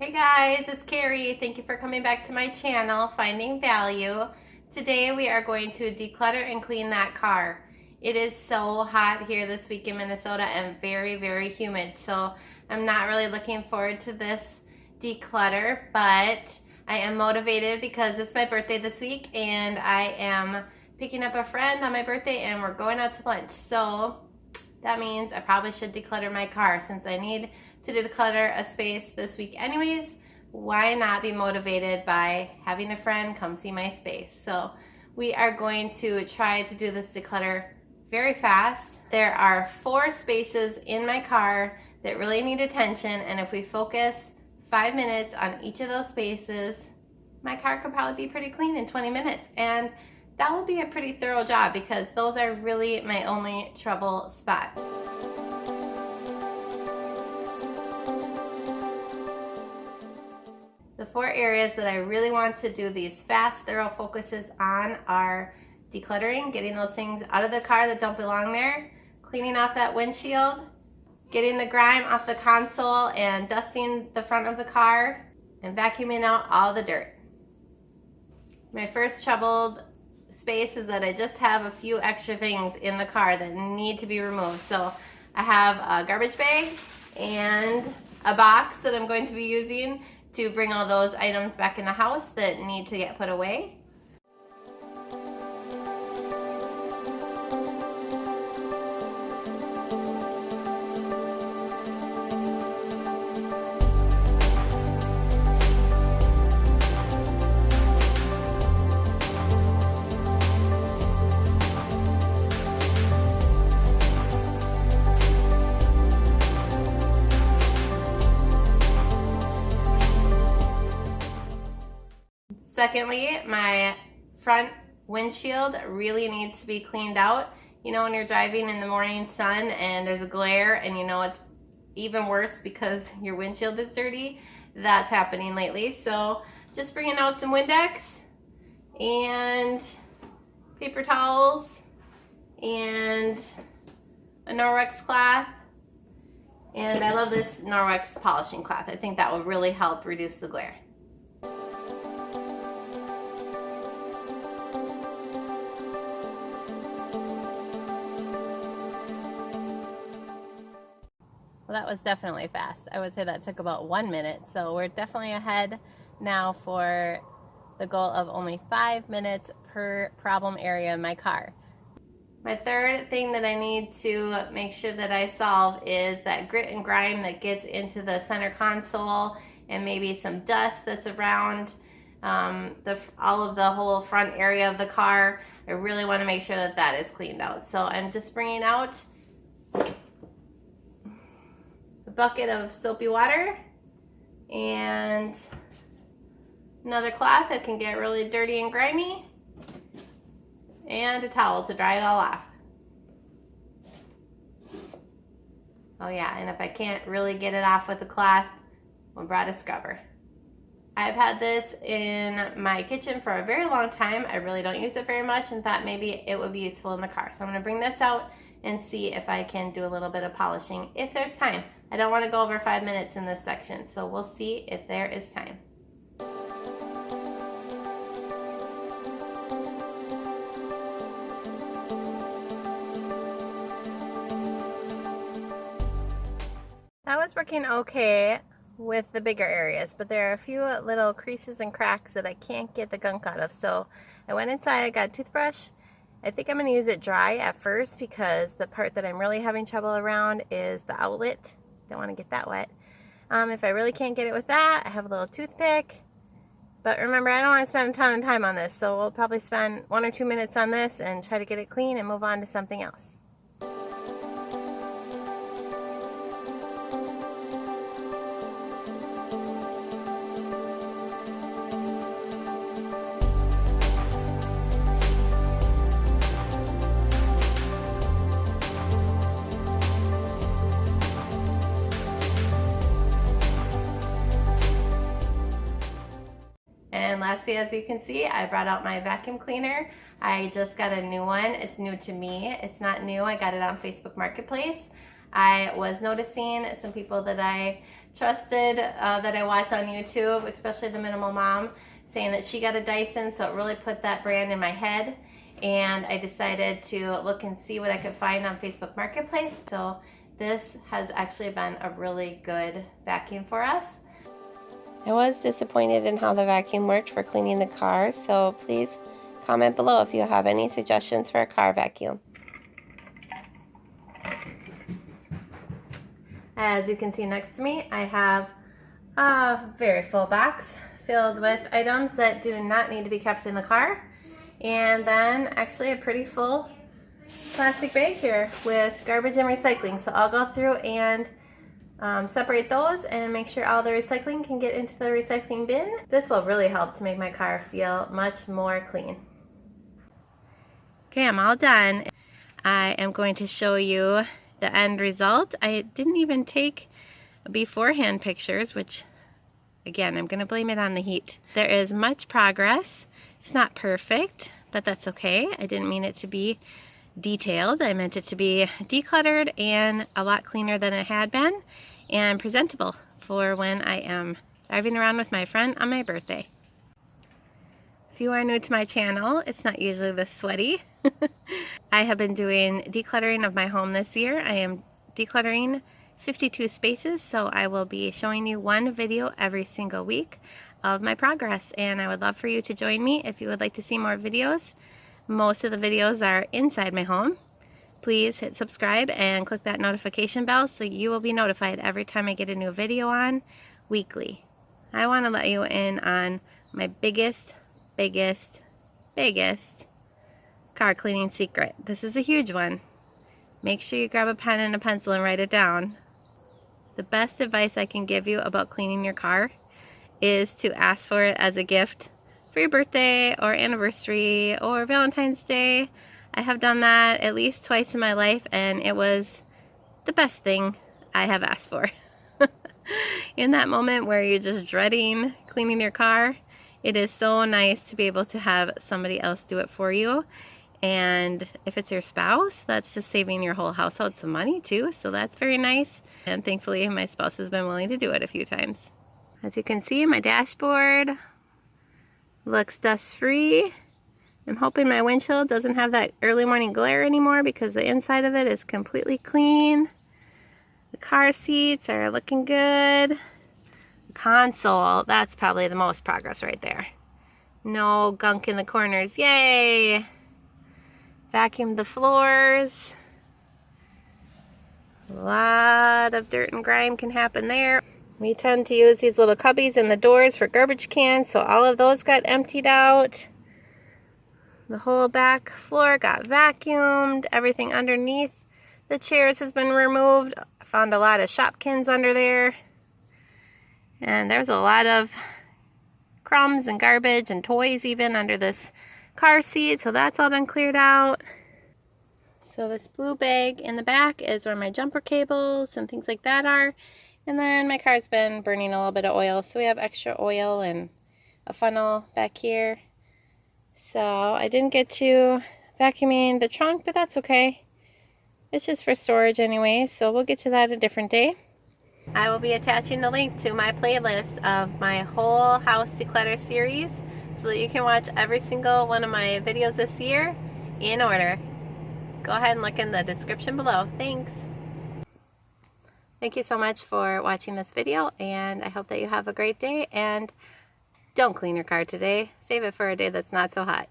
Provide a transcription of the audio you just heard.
Hey guys, it's Carrie. Thank you for coming back to my channel, Finding Value. Today we are going to declutter and clean that car. It is so hot here this week in Minnesota and very, very humid. So I'm not really looking forward to this declutter, but I am motivated because it's my birthday this week and I am picking up a friend on my birthday and we're going out to lunch. So that means I probably should declutter my car since I need to declutter a space this week anyways. Why not be motivated by having a friend come see my space? So we are going to try to do this declutter very fast. There are 4 spaces in my car that really need attention, and if we focus 5 minutes on each of those spaces, my car could probably be pretty clean in 20 minutes. And that will be a pretty thorough job because those are really my only trouble spots. The 4 areas that I really want to do these fast, thorough focuses on are decluttering, getting those things out of the car that don't belong there, cleaning off that windshield, getting the grime off the console and dusting the front of the car, and vacuuming out all the dirt. My first troubled space is that I just have a few extra things in the car that need to be removed. So I have a garbage bag and a box that I'm going to be using to bring all those items back in the house that need to get put away. Secondly, my front windshield really needs to be cleaned out. You know, when you're driving in the morning sun and there's a glare and you know it's even worse because your windshield is dirty, that's happening lately. So just bringing out some Windex and paper towels and a Norwex cloth. And I love this Norwex polishing cloth. I think that will really help reduce the glare. Well, that was definitely fast. I would say that took about 1 minute. So we're definitely ahead now for the goal of only 5 minutes per problem area in my car. My third thing that I need to make sure that I solve is that grit and grime that gets into the center console and maybe some dust that's around all of the whole front area of the car. I really want to make sure that that is cleaned out. So I'm just bringing out bucket of soapy water and another cloth that can get really dirty and grimy, and a towel to dry it all off. Oh yeah, and if I can't really get it off with the cloth, I brought a scrubber. I've had this in my kitchen for a very long time. I really don't use it very much and thought maybe it would be useful in the car. So I'm going to bring this out and see if I can do a little bit of polishing if there's time. I don't want to go over 5 minutes in this section, so we'll see if there is time. That was working okay with the bigger areas, but there are a few little creases and cracks that I can't get the gunk out of. So I went inside, I got a toothbrush. I think I'm going to use it dry at first because the part that I'm really having trouble around is the outlet. Don't want to get that wet. If I really can't get it with that, I have a little toothpick. But remember, I don't want to spend a ton of time on this, so we'll probably spend 1 or 2 minutes on this and try to get it clean and move on to something else. And lastly, as you can see, I brought out my vacuum cleaner. I just got a new one. It's new to me. It's not new. I got it on Facebook Marketplace. I was noticing some people that I trusted, that I watch on YouTube, especially the Minimal Mom, saying that she got a Dyson, so it really put that brand in my head. And I decided to look and see what I could find on Facebook Marketplace. So this has actually been a really good vacuum for us. I was disappointed in how the vacuum worked for cleaning the car, so please comment below if you have any suggestions for a car vacuum. As you can see next to me, I have a very full box filled with items that do not need to be kept in the car. And then actually a pretty full plastic bag here with garbage and recycling. So I'll go through and separate those and make sure all the recycling can get into the recycling bin. This will really help to make my car feel much more clean. Okay, I'm all done. I am going to show you the end result. I didn't even take beforehand pictures, which again, I'm going to blame it on the heat. There is much progress. It's not perfect, but that's okay. I didn't mean it to be detailed. I meant it to be decluttered and a lot cleaner than it had been, and presentable for when I am driving around with my friend on my birthday. If you are new to my channel, it's not usually this sweaty. I have been doing decluttering of my home this year. I am decluttering 52 spaces, so I will be showing you one video every single week of my progress, and I would love for you to join me if you would like to see more videos. Most of the videos are inside my home. Please hit subscribe and click that notification bell so you will be notified every time I get a new video on weekly. I want to let you in on my biggest car cleaning secret. This is a huge one. Make sure you grab a pen and a pencil and write it down. The best advice I can give you about cleaning your car is to ask for it as a gift for your birthday or anniversary or Valentine's Day. I have done that at least twice in my life, and it was the best thing I have asked for. In that moment where you're just dreading cleaning your car, it is so nice to be able to have somebody else do it for you. And if it's your spouse, that's just saving your whole household some money too, so that's very nice. And thankfully my spouse has been willing to do it a few times. As you can see, my dashboard looks dust-free. I'm hoping my windshield doesn't have that early morning glare anymore because the inside of it is completely clean. The car seats are looking good. The console, that's probably the most progress right there. No gunk in the corners, yay! Vacuumed the floors. A lot of dirt and grime can happen there. We tend to use these little cubbies in the doors for garbage cans, so all of those got emptied out. The whole back floor got vacuumed. Everything underneath the chairs has been removed. I found a lot of Shopkins under there. And there's a lot of crumbs and garbage and toys even under this car seat, so that's all been cleared out. So this blue bag in the back is where my jumper cables and things like that are. And then my car's been burning a little bit of oil, so we have extra oil and a funnel back here. So I didn't get to vacuuming the trunk, but that's okay. It's just for storage anyway, so we'll get to that a different day. I will be attaching the link to my playlist of my Whole House Declutter Series so that you can watch every single one of my videos this year in order. Go ahead and look in the description below. Thanks. Thank you so much for watching this video, and I hope that you have a great day, and don't clean your car today. Save it for a day that's not so hot.